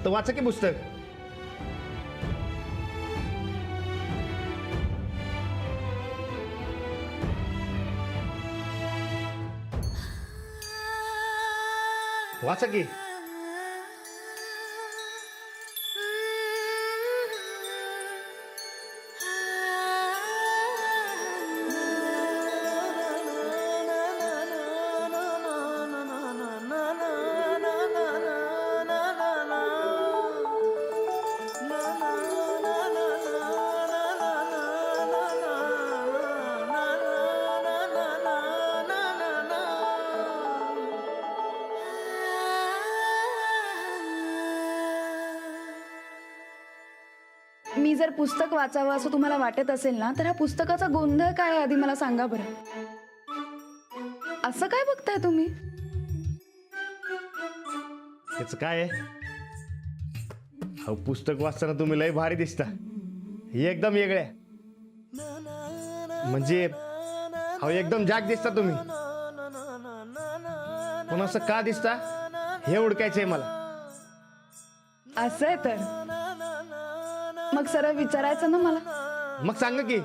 आता वाचा की पुस्तक. वाचा की. मी जर पुस्तक वाचावं असं तुम्हाला वाटत असेल ना, तर ह्या पुस्तकाचा गोंधळ काय आहे आधी मला सांगा बरं. असं काय बघताय तुम्ही? त्याच काय आहे? अहो पुस्तक वाचताना तुम्ही लय भारी दिसता. हे एकदम वेगळे म्हणजे अहो एकदम जाग दिसता तुम्ही. पण असं का दिसता हे ओळखायचंय मला. असं आहे तर मग सरळ विचारायचं ना मला. मग सांगा की.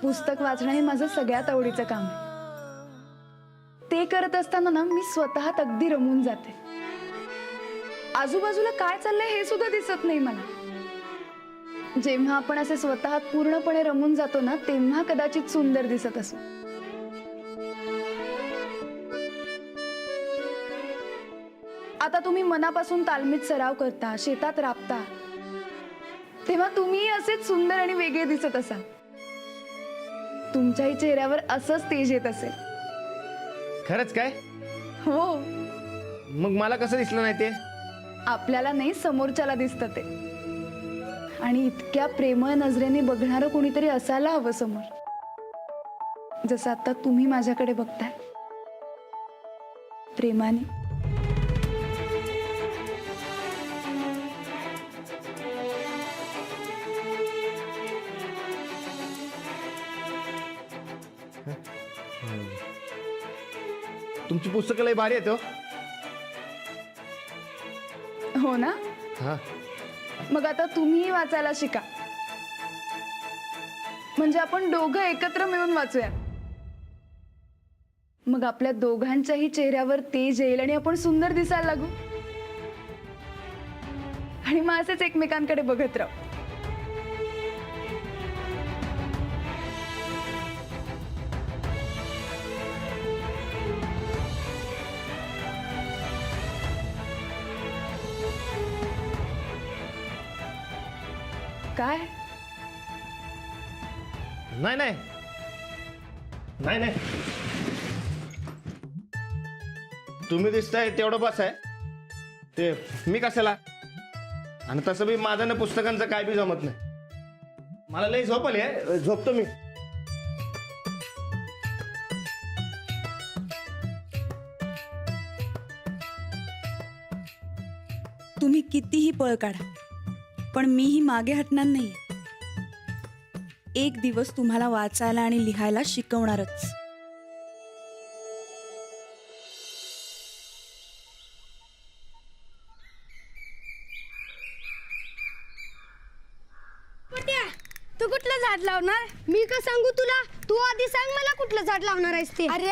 पुस्तक वाचणं हे माझं सगळ्यात आवडीचं काम आहे. ते करत असताना ना मी स्वतःत अगदी रमून जाते. आजूबाजूला काय चाललंय हे सुद्धा दिसत नाही मला. जेव्हा आपण असे स्वतःत पूर्णपणे रमून जातो ना, तेव्हा कदाचित सुंदर दिसत असो. आता तुम्ही मनापासून तालमीत सराव करता, शेतात राबता, तेव्हा तुम्ही असेच सुंदर आणि वेगळे दिसत असाल. तुमच्याही चेहऱ्यावर असंच तेज येत असेल. खरंच काय? हो, मग मला कसं दिसलं नाही ते? आपल्याला नाही, समोरच्याला दिसतं ते. आणि इतक्या प्रेमळ नजरेने बघणारं कोणीतरी असायला हवं समोर, जसं आता तुम्ही माझ्याकडे बघताय, प्रेमाने. तुमची पुस्तकं लय भारी आहेत हो. हो ना? हा. मग आता तुम्हीही वाचायला शिका. म्हणजे आपण दोघं एकत्र मिळून वाचूया. मग आपल्या दोघांच्याही चेहऱ्यावर तेज येईल आणि आपण सुंदर दिसायला लागू. आणि मग असेच एकमेकांकडे बघत राहू. काय? नाही नाही नाही नाही, तुम्ही दिसताय तेवढं बस आहे. ते मी कशाला? आणि तसं बी माझं ना पुस्तकांचं काय बी जमत नाही. मला लय झोप आली आहे, झोपतो मी. तुम्ही कितीही पळ काढा, पण मीही मागे हटणार नाही. एक दिवस तुम्हाला वाचायला आणि लिहायला शिकवणारच. तू कुठलं झाड लावणार? मी का सांगू तुला? तू आधी सांग मला कुठलं झाड लावणार आहेस ते. अरे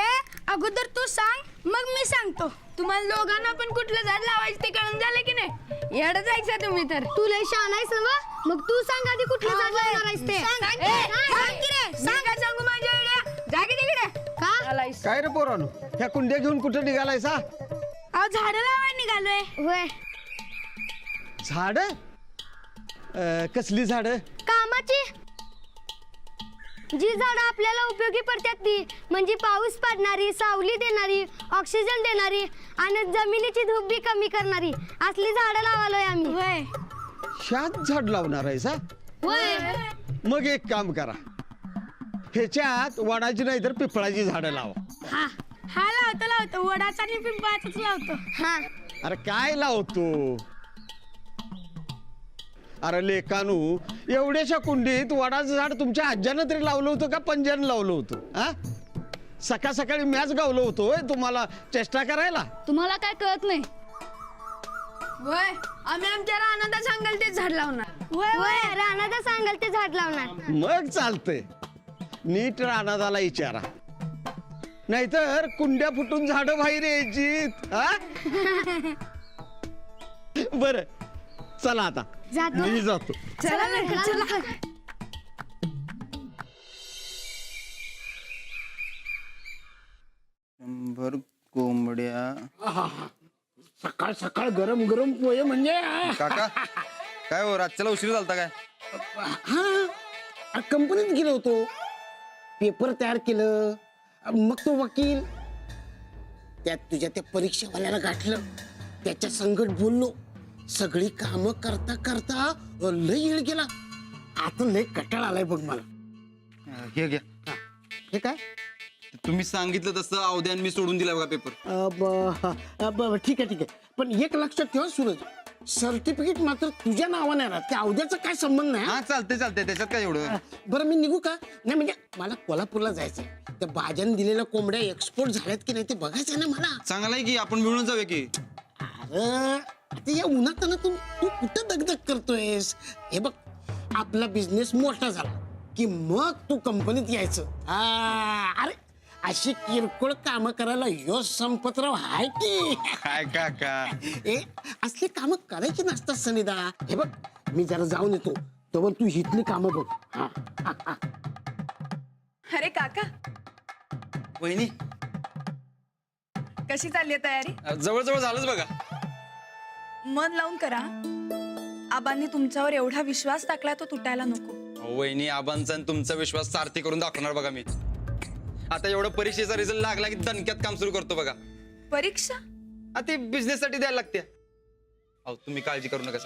अगोदर तू सांग, मग मी सांगतो. तुम्हाला दोघांना पण कुठलं झाड लावायचं ते कळून झालं की नाही? येडं जायचं तुम्ही तर. तू लय शहाणा आहेस ना? मग तू सांग आधी कुठलं झाड लावणार आहेस ते. सांग की रे. सांग काय सांगू माझ्या आयडिया? जा की तिकडे. का? काय रे पोरानो, ह्या कुंड्या घेऊन कुठे निघालायसा? अहो झाडं लावायला निघालोय. होय. झाड? कसली झाड? कामाची. जी झाडं आपल्याला उपयोगी पडतात ती, म्हणजे पाऊस पडणारी, सावली देणारी, ऑक्सिजन देणारी आणि जमिनीची धूप बी कमी करणारी असली झाडं लावालोय आम्ही. होय. ह्यात झाड लावणार आहेस? होय. मग एक काम करा, ह्याच्यात वडाची नाही तर पिंपळाची झाडं लावा. हा हा लावतो वडाचा आणि पिंपळाचाच लावतो. हा. अरे काय लावतो? अरे लेकानू, एवढ्याशा कुंडीत वडाचं झाड तुमच्या आज्यानं तरी लावलं होतं का पंजानं लावलं होतं? हा, सकाळ सकाळी मॅच गावलो होतो तुम्हाला चेष्टा करायला. तुम्हाला काय कळत नाही. वय आम्ही आमच्या रानात सांगाल ते झाड लावणार वय रानात सांगाल ते झाड लावणार मग चालतंय. नीट रानादाला विचारा, नाहीतर कुंड्या फुटून झाडं बाहेर यायची. बर चला आता जातो. मी जातो. चला चला. शंभर कोंबड्या. सकाळ सकाळ गरम गरम पोहे म्हणजे काका काय हो रातच्याला उशीर झालता काय? हा कंपनीत गेलो होतो, पेपर तयार केलं, मग तो वकील त्यात तुझ्या त्या परीक्षावाल्याला गाठलं, त्याच्या संगत बोललो, सगळी कामं करता करता लय वेळ गेला. आता लय कटाळा आलाय बघ मला. घ्या घ्या. हे काय तुम्ही सांगितलं तसं अवध्यान मी सोडून दिला बघा पेपर. ठीक आहे पण एक लक्षात ठेवा सूरज, सर्टिफिकेट मात्र तुझ्या नावाने आहे ना, त्या अवध्याचा काय संबंध नाही. हा चालतंय त्याच्यात काय एवढं. बरं मी निघू का? नाही म्हणजे मला कोल्हापूरला जायचंय, त्या बाजाने दिलेल्या कोंबड्या एक्सपोर्ट झाल्यात की नाही ते बघायचं ना मला. चांगला आहे की आपण मिळून जाऊया की. अरे आता या उन्हाताना तू कुठं दगदग करतोयस? हे बघ, आपला बिझनेस मोठा झाला की मग तू कंपनीत यायचं. अरे अशी किरकोळ कामं करायला यो संपतराव आहे की काय काका असली कामं करायची नसतात सनिदा. हे बघ मी जरा जाऊन येतो, तोवर तू हितली कामं बघ. अरे काका, वहिनी कशी चालली आहे तयारी? जवळ झालंच बघा. मन लावून करा. आबांनी तुमच्यावर एवढा विश्वास टाकलाय तो तुटायला नको. वहिनी आबांचा आणि तुमचा विश्वास सार्थी करून दाखवणार बघा मी. आता एवढं परीक्षेचा रिझल्ट लागला की दणक्यात काम सुरू करतो बघा. परीक्षा? ते बिझनेस साठी द्यायला लागते. अहो तुम्ही काळजी करू नका.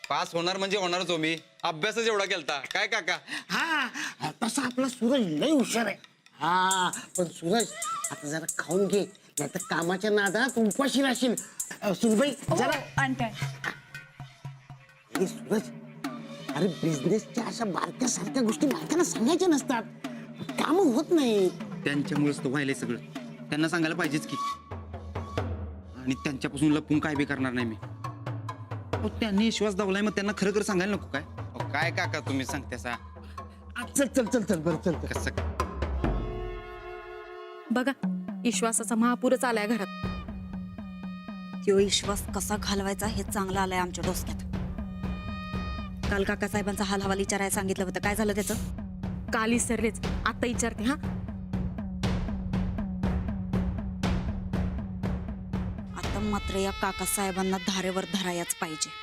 पास होणार म्हणजे होणारच हो मी. अभ्यासच एवढा केलता काय काका. हा तसा आपला सूरज लय हुशार आहे. हा पण सूरज आता जरा खाऊन घे, नाही तर कामाच्या नादात उपाशी राहशील. सुनबाई जरा आणते. सूरज, अरे बिझनेसच्या अशा बारक्या सारख्या गोष्टी बारक्याला सांगायच्या नसतात, काम होत नाही. त्यांच्यामुळेच तो व्हायलंय सगळं. त्यांना सांगायला पाहिजेच की. आणि त्यांच्यापासून लपून काय बी करणार नाही मी. त्यांनी विश्वास दावलाय मग त्यांना खरं सांगायला नको काय. काय काका तुम्ही सांगते सा. चल बरं चल. कसं बघा विश्वासाचा महापूरच आलाय घरात. तो विश्वास कसा घालवायचा हे चांगलं आलंय आमच्या डोसक्यात. काल काका साहेबांचा हाल हवाल विचारायला सांगितलं होतं, काय झालं त्याचं? काल विसरलेच, आता विचारते. हा आता मात्र या काका साहेबांना धारेवर धरायच पाहिजे.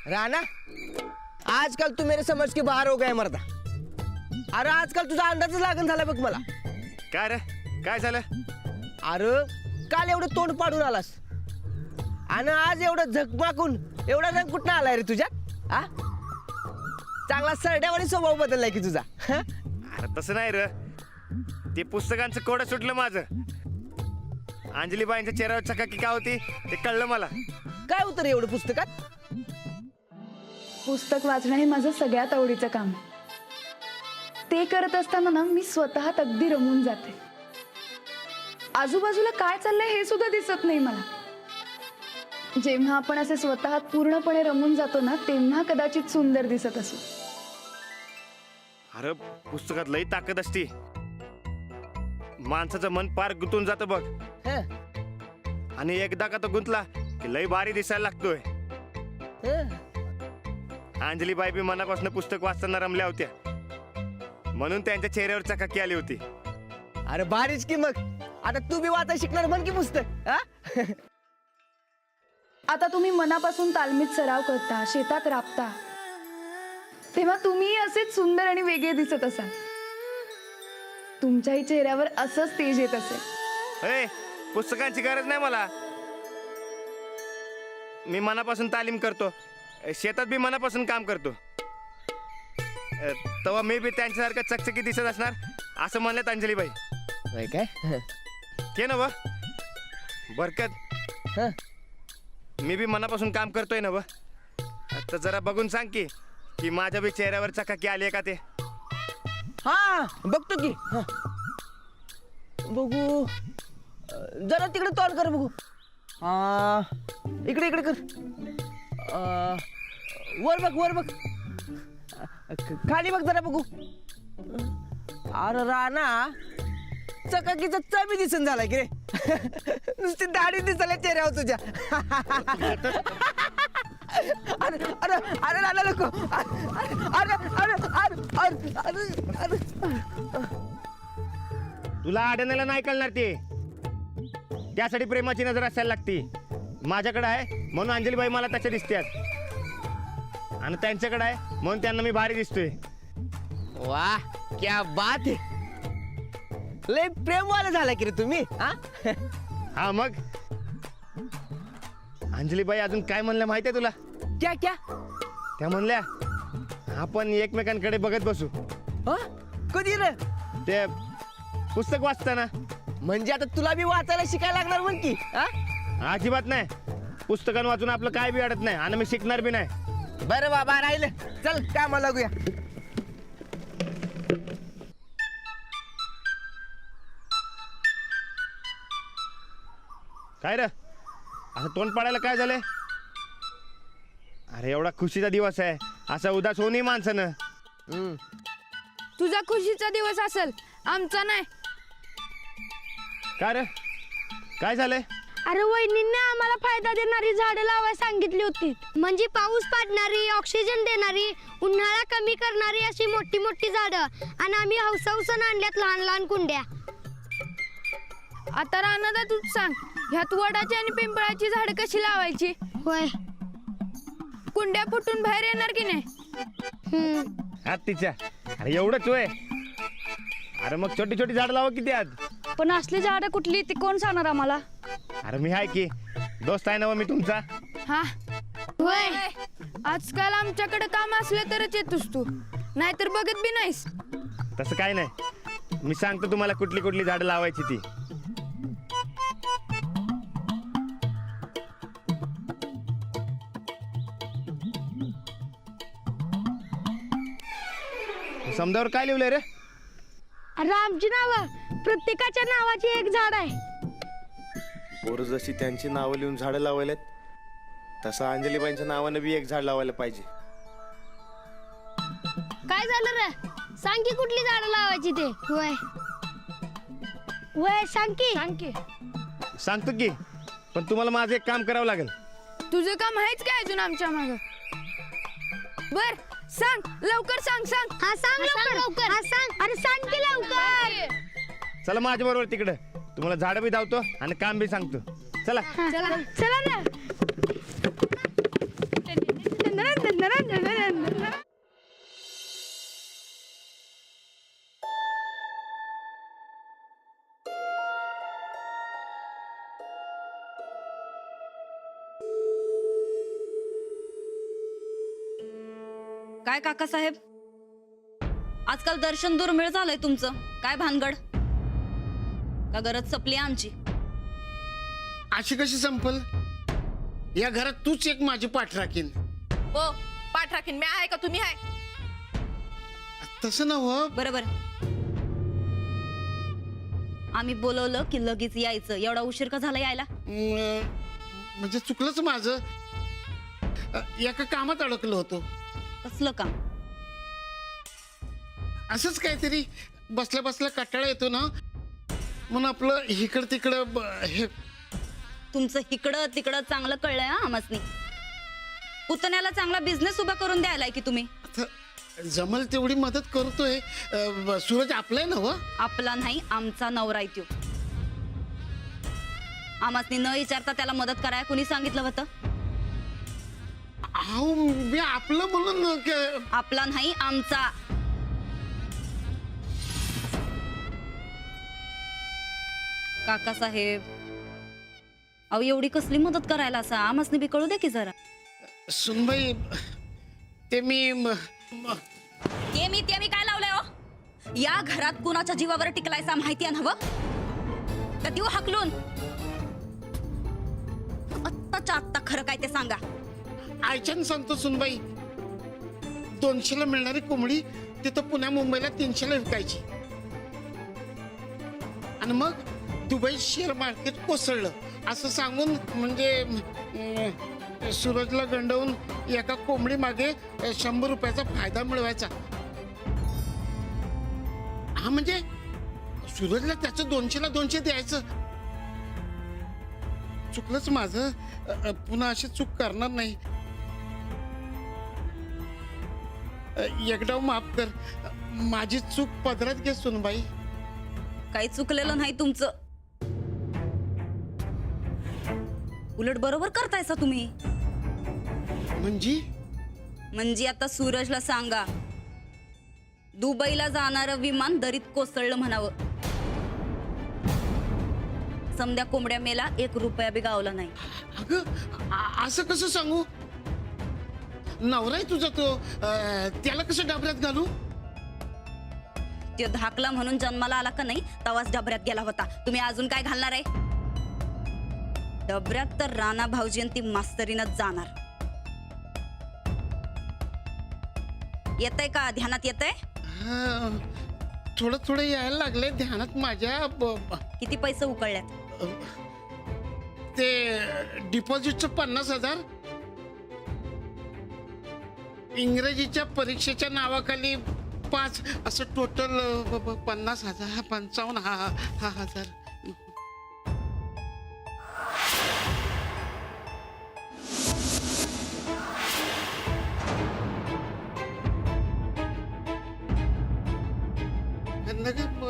राणा, आजकल तू मेरे समझ के बाहर हो गए मर्दा. अरे आजकाल तुझा अंदाजच लागण झाला बघ मला. काय रे, काय झालं? अरे काल एवढं तोंड पाडून आलास आणि आज एवढं झकमाकून एवढा रंग कुठं आलाय रे तुझ्या? हा, चांगला सरड्यावानी स्वभाव बदललाय की तुझा. अरे तसं नाही रे, ते पुस्तकांचं कोडं सुटलं माझं. अंजलीबाईंच्या चेहऱ्यावर चकाकी काय होती ते कळलं मला. काय होतं रे एवढं पुस्तकात? पुस्तक वाचणं हे माझं सगळ्यात आवडीचं काम आहे. ते करत असताना ना मी स्वतःत अगदी रमून जाते. आजूबाजूला काय चाललंय हे सुद्धा दिसत नाही मला. जेव्हा आपण असे स्वतःत पूर्णपणे रमून जातो ना, तेव्हा कदाचित सुंदर दिसत असू. अरे पुस्तकात लई ताकद असते. माणसाचं मन पार गुंतून जातं बघ. हं. आणि एकदा का तो गुंतला की लय भारी दिसायला लागतोय. हं. अंजलीबाई बी मनापासून पुस्तक वाचताना रमल्या होत्या, म्हणून त्यांच्या चेहऱ्यावर चकाकी आली होती. अरे भारीच की मग. आता तू बी वाचा शिकणार म्हण की पुस्तक. हा? आता तुम्ही मनापासून तालमीत सराव करता, शेतात राबता, तेव्हा तुम्ही असेच सुंदर आणि वेगळे दिसत असाल. तुमच्याही चेहऱ्यावर असंच तेज येत असेल. ए, पुस्तकांची गरज नाही मला. मी मनापासून तालीम करतो, शेतात बी मनापासून काम करतो. तेव्हा मी बी त्यांच्यासारखं चकचकी दिसत असणार असं म्हणल्यात अंजलीबाई. होय काय? ते ना व बरकत, हं. मी बी मनापासून काम करतोय ना व. आता जरा बघून सांग की माझ्या बी चेहऱ्यावर चकाकी आली आहे का ते. हा बघतो की. हं. बघू. जरा तिकडे तोंड कर बघू. इकडे इकडे कर. वर बघ वर बघ. खाली बघ जरा बघू. अरे राणा, चकाकीचा चबी दिसून झाला की रे. नुसती दाढी दिसायला चेहऱ्यावर तुझ्या. अरे अरे अरे राणा नको. अरे अरे अरे अरे अरे अरे. तुला आढळण्याला नाही कळणार ते. त्यासाठी प्रेमाची नजर असायला लागती. माझ्याकडे आहे म्हणून अंजलीबाई मला तशा दिसतात, आणि त्यांच्याकडे आहे म्हणून त्यांना मी भारी दिसतोय. वाह क्या बात है. लय प्रेमवाला झाला की रे तुम्ही. हा मग अंजलीबाई अजून काय म्हणलं माहिती आहे तुला? क्या क्या? त्या म्हणल्या आपण एकमेकांकडे बघत बसू. कधी रे? ते पुस्तक वाचताना. म्हणजे आता तुला बी वाचायला शिकायला लागणार म्हण की. अजिबात नाही. पुस्तकान वाचून आपलं काय बी अडत नाही, आणि मी शिकणार बी नाही. बरं बाबा राहिलं. चल कामाला लागूया. काय रे असं तोंड पाडायला काय झालंय? अरे एवढा खुशीचा दिवस आहे, असा उदास होऊ नये माणसानं. तुझा खुशीचा दिवस असेल, आमचा नाही. काय रे काय झालंय? अरे वहिनींनी आम्हाला फायदा देणारी झाडं लावायला सांगितली होती. म्हणजे पाऊस पाडणारी, ऑक्सिजन देणारी, उन्हाळा कमी करणारी अशी मोठी मोठी झाडं. आणि आम्ही हौसाहौसानं आणल्यात लहान लहान कुंड्या. आता रानादा तूच सांग, ह्यात वडाची आणि पिंपळाची झाडं कशी लावायची? होय, कुंड्या फुटून बाहेर येणार की नाही? तिच्या अरे एवढंच होय. अरे मग छोटी छोटी झाड लावा किती आज. पण असली झाडं कुठली ती कोण सांगणार आम्हाला? अरे मी आहे की, दोस्त आहे ना व मी तुमचा. हा होय. आजकाल आमच्याकडे काम असलं तरच येतोस तू, नाहीतर बघत बी नाहीस. तसं काय नाही, मी सांगतो तुम्हाला कुठली कुठली झाडं लावायची ती. समजावर काय लिहिलंय रे? अरे आमची नावं प्रत्येकाच्या नावाची एक झाड आहे. पोरं जशी त्यांची नावं लिहून झाडं लावायला, तसं अंजलीबाईंच्या नावानं बी एक झाड लावायला पाहिजे. काय झालं रे? सांग की कुठली झाडं लावायची ते. होय होय सांग की. सांगतो की, पण तुम्हाला माझं एक काम करावं लागेल. तुझं काम आहेच काय अजून आमच्या मागं? बर सांग लवकर सांग. हा सांग लवकर. हा सांग. अरे सांग की लवकर. चला माझ्या बरोबर तिकडं, तुम्हाला झाडं बी धावतो आणि काम बी सांगतो. चला चला ना. काय काकासाहेब, आजकाल दर्शन दुर्मिळ झालंय तुमचं. काय भानगड? का गरज संपली आमची? अशी कशी संपल? या घरात तूच एक माझी पाठ राखीन. हो पाठ राखीन मी आहे का तुम्ही आहे? तसं नव्ह. बरोबर. आम्ही बोलवलं की लगेच यायचं. एवढा उशीर का झाला यायला? म्हणजे चुकलंच माझं. एका कामात अडकलो होतो. कसलं काम? असंच काहीतरी बसल्या बसल्या कंटाळा येतो ना, म्हणून आपलं इकडं तिकडं हे तुमचं इकडं तिकडं चांगलं कळलंय हा आम्हासनी. पुतण्याला चांगला बिझनेस उभा करून द्यायलाय की तुम्ही. आता जमल तेवढी मदत करतोय. सूरज आपलाय ना व? आपला नाही, आमचा नवरा आहे त्यो. आम्हासनी न विचारता त्याला मदत करायला कुणी सांगितलं होतं? अहो मी आपलं म्हणून आपला नाही, आमचा. काकासाहेब, अहो एवढी कसली मदत करायला असा आम्हासनी बी कळू दे की जरा. सुनबाई ते मी ते मी काय लावलंय हो? या घरात कुणाच्या जीवावर टिकलायचा माहिती आहे ना हवं? तर देऊ हाकलून. आत्ताच्या आत्ता खरं काय ते सांगा. आयच्यान सांगतो सुनबाई, 200ला मिळणारी कोंबडी तिथं पुण्या मुंबईला 300ला विकायची. आणि मग दुबई शेअर मार्केट कोसळलं असं सांगून म्हणजे सूरजला गंडवून एका कोंबडी मागे 100 रुपयाचा फायदा मिळवायचा. हा म्हणजे सूरजला त्याचं 200ला 200 द्यायचं. चुकलंच माझं. पुन्हा अशी चूक करणार नाही. एकदा माफ कर. माझी चूक पदरात घे सुनबाई. काही चुकलेलं नाही तुमचं. उलट बरोबर करतायसा तुम्ही. म्हणजे आता सूरजला सांगा, दुबईला जाणारं विमान दरीत कोसळलं म्हणावं. समद्या कोंबड्या मेला 1 रुपया बी गावला नाही. अगं असं कसं सांगू? नवरा आहे तुझा तो. त्याला कसं डबऱ्यात घालू? तो धाकला म्हणून जन्माला आला का नाही तवाच डबऱ्यात गेला होता. तुम्ही अजून काय घालणार आहे? डबऱ्यात तर राणा भाऊजी आणि ती मास्तरीनच जाणार. येतंय का? ध्यानात येतंय? थोडं थोडं यायला लागलंय ध्यानात माझ्या. किती पैसे उकळल्यात? ते डिपॉझिटचं 50,000, इंग्रजीच्या परीक्षेच्या नावाखाली 5, असं टोटल 50,000, 55,000.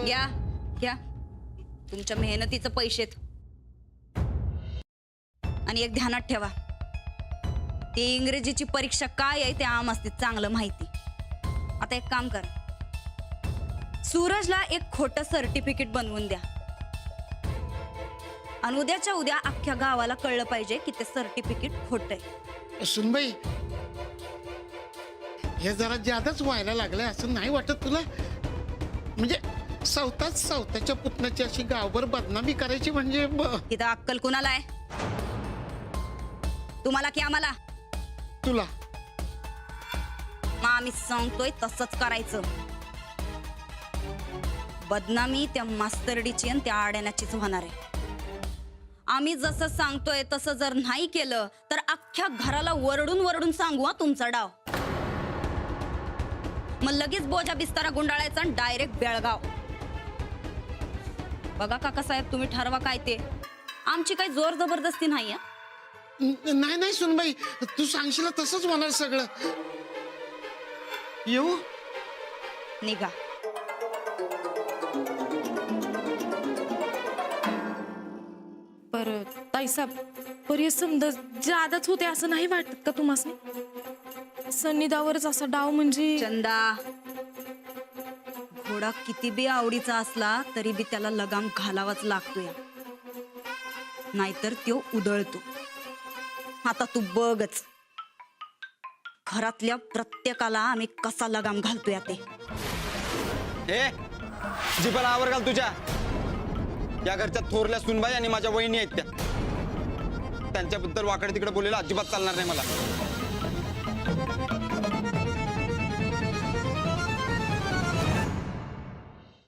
घ्या घ्या, तुमच्या मेहनतीचं पैसे. आणि एक ध्यानात ठेवा, ते इंग्रजीची परीक्षा काय आहे ते आम्हाला चांगलं माहिती. आता एक काम कर, सूरजला एक खोटं सर्टिफिकेट बनवून द्या. आणि उद्याच्या उद्या अख्ख्या गावाला कळलं पाहिजे की ते सर्टिफिकेट खोटंय. सुनबाई, हे जरा जादाच व्हायला लागलंय. असं नाही वाटत तुला? म्हणजे सावताच्या पुतण्याची अशी गावभर बदनामी करायची म्हणजे तिथं अक्कल कुणाला आहे? तुम्हाला की आम्हाला? तुला. मग आम्ही सांगतोय तसंच करायचं. बदनामी त्या मास्तरडीची आणि त्या आड्यानाचीच होणार आहे. आम्ही जसं सांगतोय तसं जर नाही केलं तर अख्ख्या घराला वरडून सांगू हा तुमचा डाव. मग लगेच बोजा बिस्तारा गुंडाळायचा आणि डायरेक्ट बेळगाव. बघा काकासाहेब, तुम्ही ठरवा काय ते. आमची काही जोर जबरदस्ती नाही. नाही सुनबाई, तू सांगशील तसंच होणार सगळं. येऊ? निघा. पर ताईसाहेब, पर हे समजा जादाच होते असं नाही वाटत का तुम्हाला? सन्निधावरच असा डाव म्हणजे. चंदा, घोडा किती बी आवडीचा असला तरी बी त्याला लगाम घालावाच लागतोय, नाहीतर तो उधळतो. आता तू बघच, घरातल्या प्रत्येकाला आम्ही कसा लगाम घालतोय ते. हे जिबाला आवर घाल तुझ्या. या घरच्या थोरल्या सुनबाई आणि माझ्या वहिनी आहेत त्या. त्यांच्याबद्दल वाकडे तिकडे बोलायला अजिबात चालणार नाही मला.